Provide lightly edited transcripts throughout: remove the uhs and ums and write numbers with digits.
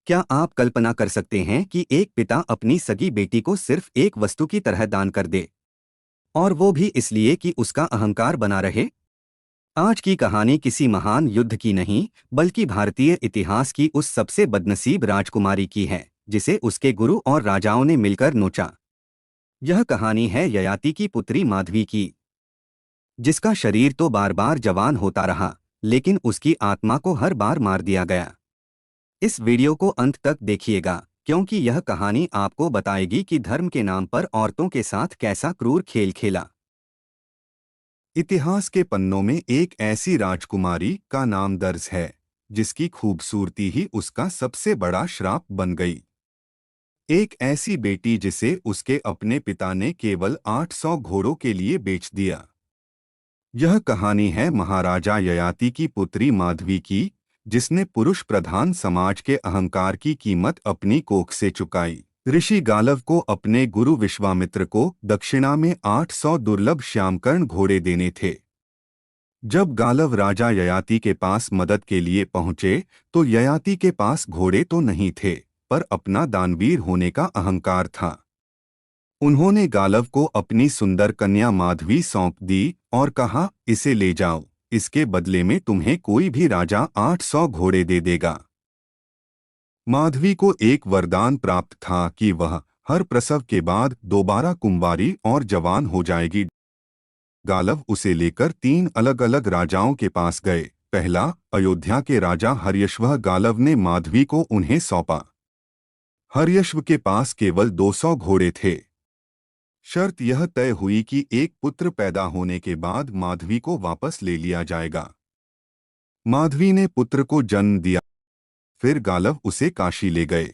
क्या आप कल्पना कर सकते हैं कि एक पिता अपनी सगी बेटी को सिर्फ एक वस्तु की तरह दान कर दे, और वो भी इसलिए कि उसका अहंकार बना रहे? आज की कहानी किसी महान युद्ध की नहीं, बल्कि भारतीय इतिहास की उस सबसे बदनसीब राजकुमारी की है जिसे उसके गुरु और राजाओं ने मिलकर नोचा। यह कहानी है ययाति की पुत्री माधवी की, जिसका शरीर तो बार बार जवान होता रहा, लेकिन उसकी आत्मा को हर बार मार दिया गया। इस वीडियो को अंत तक देखिएगा, क्योंकि यह कहानी आपको बताएगी कि धर्म के नाम पर औरतों के साथ कैसा क्रूर खेल खेला। इतिहास के पन्नों में एक ऐसी राजकुमारी का नाम दर्ज है जिसकी खूबसूरती ही उसका सबसे बड़ा श्राप बन गई। एक ऐसी बेटी जिसे उसके अपने पिता ने केवल 800 घोड़ों के लिए बेच दिया। यह कहानी है महाराजा ययाति की पुत्री माधवी की, जिसने पुरुष प्रधान समाज के अहंकार की कीमत अपनी कोख से चुकाई। ऋषि गालव को अपने गुरु विश्वामित्र को दक्षिणा में 800 दुर्लभ श्यामकर्ण घोड़े देने थे। जब गालव राजा ययाति के पास मदद के लिए पहुंचे तो ययाति के पास घोड़े तो नहीं थे, पर अपना दानवीर होने का अहंकार था। उन्होंने गालव को अपनी सुंदर कन्या माधवी सौंप दी और कहा, इसे ले जाओ, इसके बदले में तुम्हें कोई भी राजा 800 घोड़े दे देगा। माधवी को एक वरदान प्राप्त था कि वह हर प्रसव के बाद दोबारा कुंवारी और जवान हो जाएगी। गालव उसे लेकर 3 अलग अलग राजाओं के पास गए। पहला, अयोध्या के राजा हर्यश्व। गालव ने माधवी को उन्हें सौंपा। हर्यश्व के पास केवल 200 घोड़े थे। शर्त यह तय हुई कि एक पुत्र पैदा होने के बाद माधवी को वापस ले लिया जाएगा। माधवी ने पुत्र को जन्म दिया। फिर गालव उसे काशी ले गए।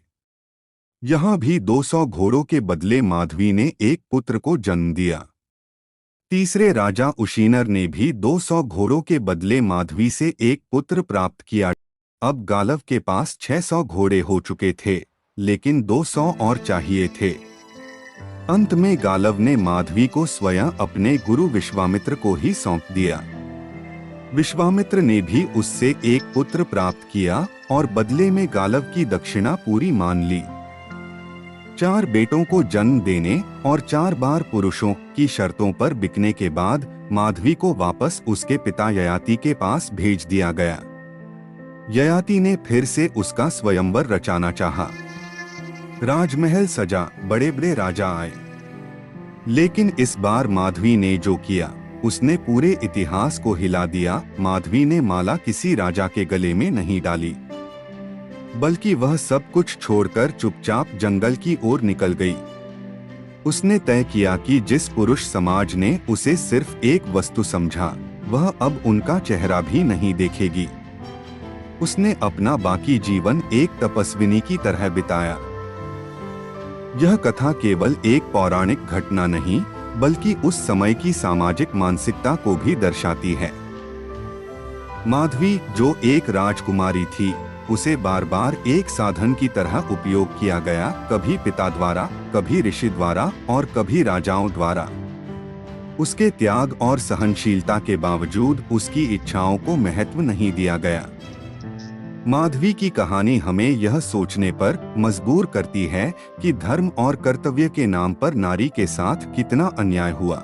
यहाँ भी 200 घोड़ों के बदले माधवी ने एक पुत्र को जन्म दिया। तीसरे राजा उशीनर ने भी 200 घोड़ों के बदले माधवी से एक पुत्र प्राप्त किया। अब गालव के पास 600 घोड़े हो चुके थे, लेकिन 200 और चाहिए थे। अंत में गालव ने माधवी को स्वयं अपने गुरु विश्वामित्र को ही सौंप दिया। विश्वामित्र ने भी उससे एक पुत्र प्राप्त किया और बदले में गालव की दक्षिणा पूरी मान ली। 4 बेटों को जन्म देने और 4 बार पुरुषों की शर्तों पर बिकने के बाद माधवी को वापस उसके पिता ययाति के पास भेज दिया गया। ययाति ने फिर से उसका स्वयंवर रचाना चाहा। राजमहल सजा, बड़े बड़े राजा आए, लेकिन इस बार माधवी ने जो किया उसने पूरे इतिहास को हिला दिया। माधवी ने माला किसी राजा के गले में नहीं डाली, बल्कि वह सब कुछ छोड़कर चुपचाप जंगल की ओर निकल गई। उसने तय किया कि जिस पुरुष समाज ने उसे सिर्फ एक वस्तु समझा, वह अब उनका चेहरा भी नहीं देखेगी। उसने अपना बाकी जीवन एक तपस्विनी की तरह बिताया। यह कथा केवल एक पौराणिक घटना नहीं, बल्कि उस समय की सामाजिक मानसिकता को भी दर्शाती है। माधवी, जो एक राजकुमारी थी, उसे बार बार एक साधन की तरह उपयोग किया गया, कभी पिता द्वारा, कभी ऋषि द्वारा और कभी राजाओं द्वारा। उसके त्याग और सहनशीलता के बावजूद उसकी इच्छाओं को महत्व नहीं दिया गया। माधवी की कहानी हमें यह सोचने पर मजबूर करती है कि धर्म और कर्तव्य के नाम पर नारी के साथ कितना अन्याय हुआ।